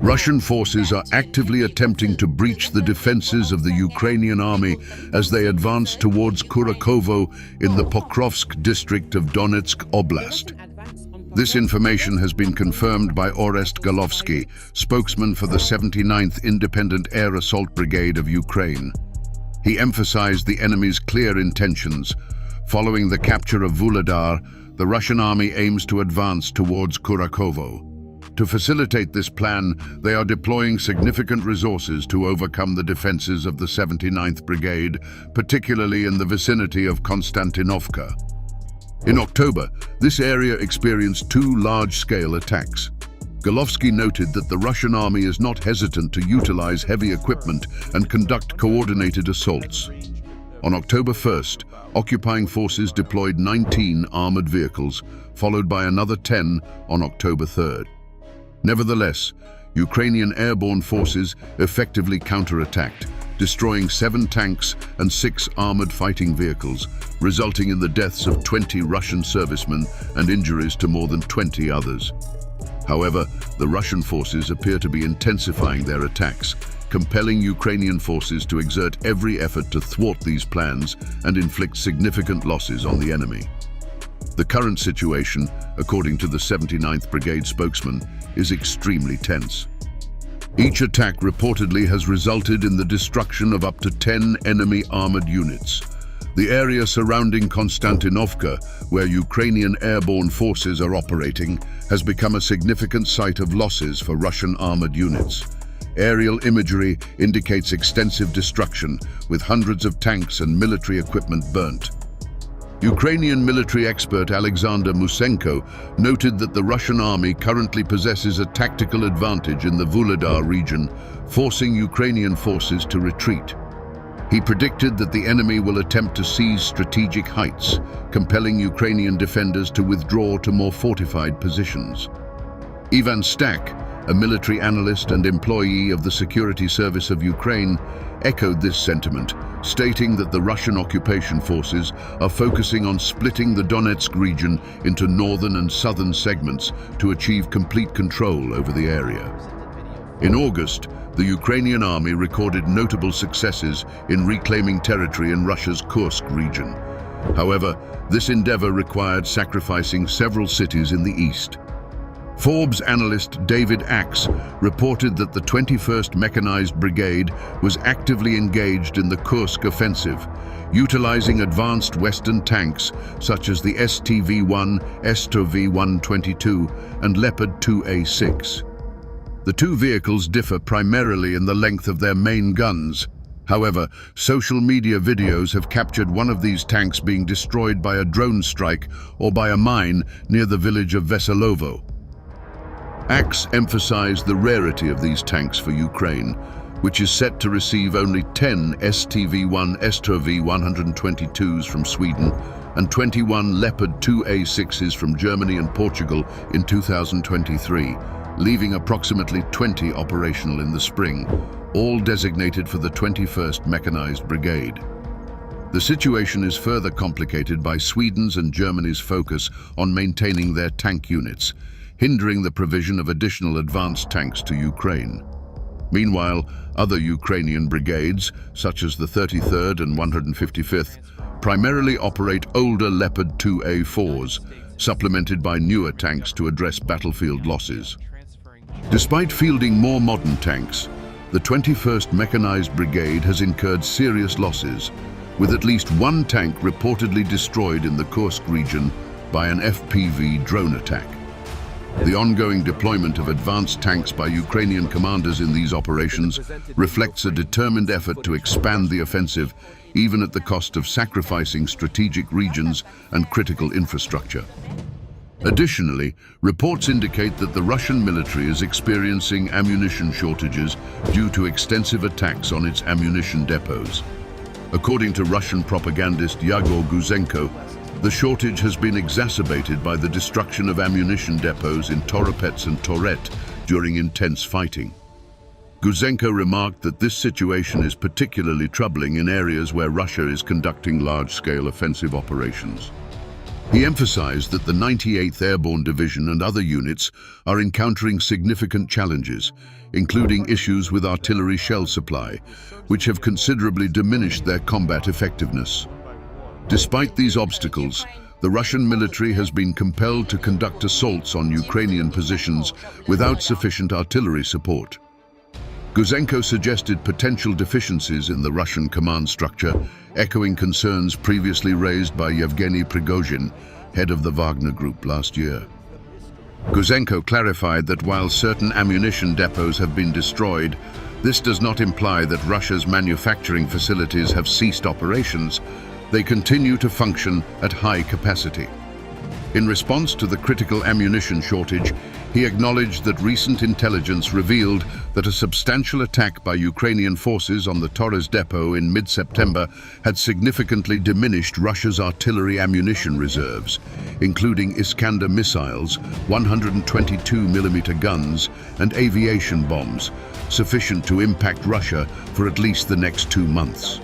Russian forces are actively attempting to breach the defenses of the Ukrainian army as they advance towards Kurakhovo in the Pokrovsk district of Donetsk Oblast. This information has been confirmed by Orest Galovski, spokesman for the 79th Independent Air Assault Brigade of Ukraine. He emphasized the enemy's clear intentions. Following the capture of Vuhledar, the Russian army aims to advance towards Kurakhovo. To facilitate this plan, they are deploying significant resources to overcome the defenses of the 79th Brigade, particularly in the vicinity of Konstantinovka. In October, this area experienced two large-scale attacks. Galovski noted that the Russian army is not hesitant to utilize heavy equipment and conduct coordinated assaults. On October 1st, occupying forces deployed 19 armored vehicles, followed by another 10 on October 3rd. Nevertheless, Ukrainian airborne forces effectively counterattacked, destroying 7 tanks and 6 armored fighting vehicles, resulting in the deaths of 20 Russian servicemen and injuries to more than 20 others. However, the Russian forces appear to be intensifying their attacks, compelling Ukrainian forces to exert every effort to thwart these plans and inflict significant losses on the enemy. The current situation, according to the 79th Brigade spokesman, is extremely tense. Each attack reportedly has resulted in the destruction of up to 10 enemy armored units. The area surrounding Konstantinovka, where Ukrainian airborne forces are operating, has become a significant site of losses for Russian armored units. Aerial imagery indicates extensive destruction, with hundreds of tanks and military equipment burnt. Ukrainian military expert Alexander Musenko noted that the Russian army currently possesses a tactical advantage in the Vuhledar region, forcing Ukrainian forces to retreat. He predicted that the enemy will attempt to seize strategic heights, compelling Ukrainian defenders to withdraw to more fortified positions. Ivan Stak, a military analyst and employee of the Security Service of Ukraine, echoed this sentiment, stating that the Russian occupation forces are focusing on splitting the Donetsk region into northern and southern segments to achieve complete control over the area. In August, the Ukrainian army recorded notable successes in reclaiming territory in Russia's Kursk region. However, this endeavor required sacrificing several cities in the east. Forbes analyst David Axe reported that the 21st Mechanized Brigade was actively engaged in the Kursk offensive, utilizing advanced Western tanks such as the STV-1, STV-122, and Leopard 2A6. The two vehicles differ primarily in the length of their main guns. However, social media videos have captured one of these tanks being destroyed by a drone strike or by a mine near the village of Veselovo. Axe emphasized the rarity of these tanks for Ukraine, which is set to receive only 10 STV-1 STV-122s from Sweden and 21 Leopard 2A6s from Germany and Portugal in 2023, leaving approximately 20 operational in the spring, all designated for the 21st Mechanized Brigade. The situation is further complicated by Sweden's and Germany's focus on maintaining their tank units, hindering the provision of additional advanced tanks to Ukraine. Meanwhile, other Ukrainian brigades, such as the 33rd and 155th, primarily operate older Leopard 2A4s, supplemented by newer tanks to address battlefield losses. Despite fielding more modern tanks, the 21st Mechanized Brigade has incurred serious losses, with at least one tank reportedly destroyed in the Kursk region by an FPV drone attack. The ongoing deployment of advanced tanks by Ukrainian commanders in these operations reflects a determined effort to expand the offensive, even at the cost of sacrificing strategic regions and critical infrastructure. Additionally, reports indicate that the Russian military is experiencing ammunition shortages due to extensive attacks on its ammunition depots. According to Russian propagandist Yegor Guzenko, the shortage has been exacerbated by the destruction of ammunition depots in Toropets and Toret during intense fighting. Guzenko remarked that this situation is particularly troubling in areas where Russia is conducting large-scale offensive operations. He emphasized that the 98th Airborne Division and other units are encountering significant challenges, including issues with artillery shell supply, which have considerably diminished their combat effectiveness. Despite these obstacles, the Russian military has been compelled to conduct assaults on Ukrainian positions without sufficient artillery support. Guzenko suggested potential deficiencies in the Russian command structure, echoing concerns previously raised by Yevgeny Prigozhin, head of the Wagner Group, last year. Guzenko clarified that while certain ammunition depots have been destroyed, this does not imply that Russia's manufacturing facilities have ceased operations. They continue to function at high capacity. In response to the critical ammunition shortage, he acknowledged that recent intelligence revealed that a substantial attack by Ukrainian forces on the Torres depot in mid-September had significantly diminished Russia's artillery ammunition reserves, including Iskander missiles, 122mm guns, and aviation bombs, sufficient to impact Russia for at least the next 2 months.